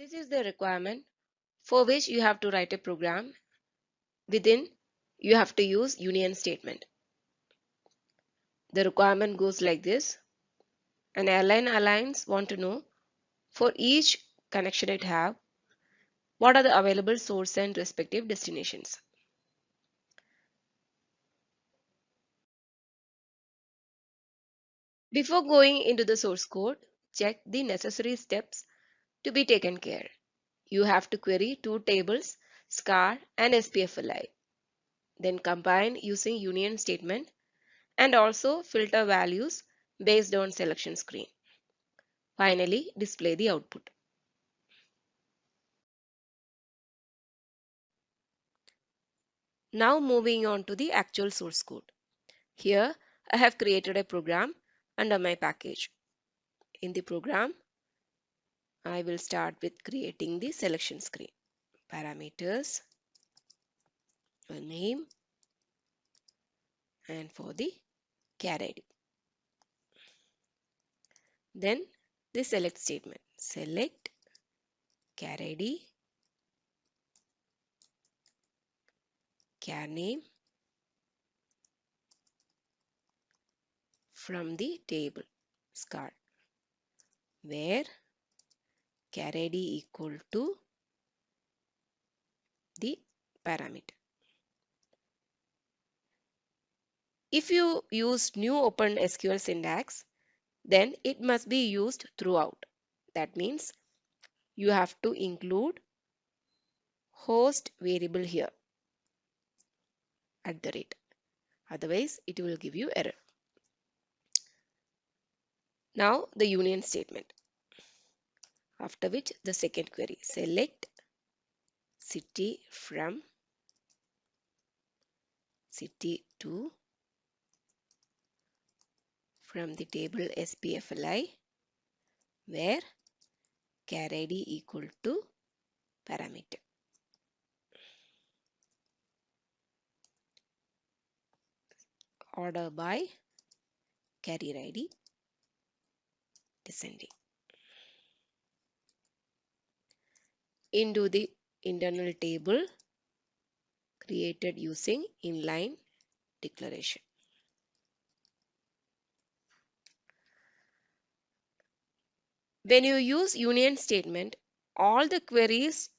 This is the requirement for which you have to write a program. Within, you have to use union statement. The requirement goes like this. An airline alliance want to know for each connection it have, what are the available source and respective destinations. Before going into the source code, check the necessary steps to be taken care. You have to query two tables, SCAR and SPFLI. Then combine using union statement and also filter values based on selection screen. Finally, display the output. Now moving on to the actual source code. Here I have created a program under my package. In the program, I will start with creating the selection screen. Parameters, a name, and for the char ID. Then the select statement. Select char ID, char name from the table SCAR, where char ID equal to the parameter. If you use new open SQL syntax, then it must be used throughout. That means you have to include host variable here at the rate. Otherwise, it will give you error. Now the union statement. After which the second query. Select city from city to from the table SPFLI, where char ID equal to parameter. Order by carrier ID descending. Into the internal table created using inline declaration. When you use union statement, all the queries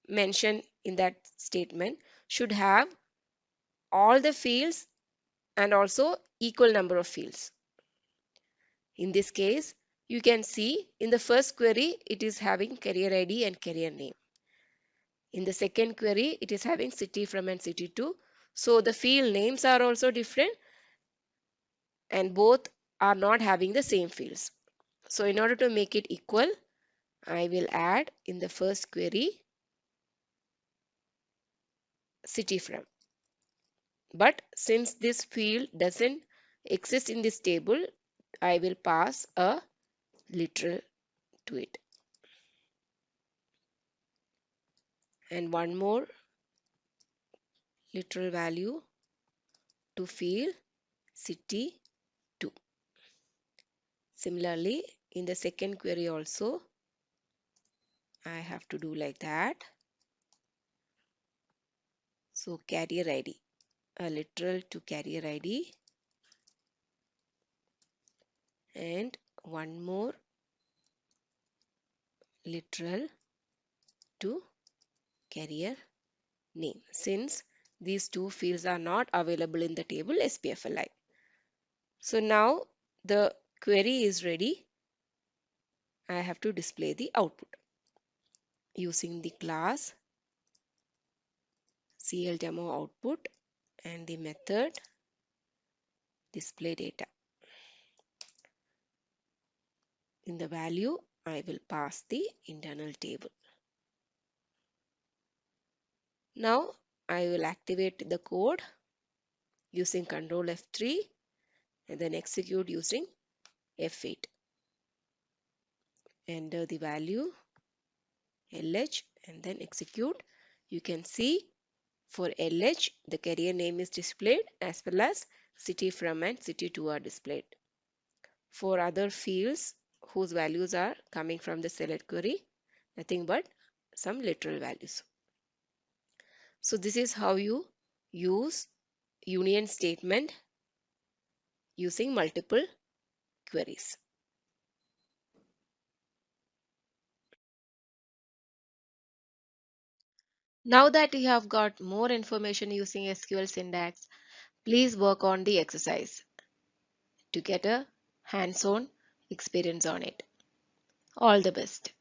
mentioned in that statement should have all the fields and also equal number of fields. In this case, you can see in the first query, it is having carrier ID and carrier name. In the second query, it is having city from and city to. So the field names are also different and both are not having the same fields. So in order to make it equal, I will add in the first query city from. But since this field doesn't exist in this table, I will pass a literal to it. And one more literal value to field city to. Similarly, in the second query also, I have to do like that. So carrier ID, a literal to carrier ID, and one more literal to carrier name, since these two fields are not available in the table SPFLI. So now the query is ready. I have to display the output using the class CLDemo output and the method display data. In the value, I will pass the internal table. Now I will activate the code using Ctrl F3 and then execute using F8. Enter the value LH and then execute. You can see for LH the carrier name is displayed as well as city from and city to are displayed. For other fields whose values are coming from the select query, nothing but some literal values. So this is how you use union statement using multiple queries. Now that you have got more information using SQL syntax, please work on the exercise to get a hands-on experience on it. All the best.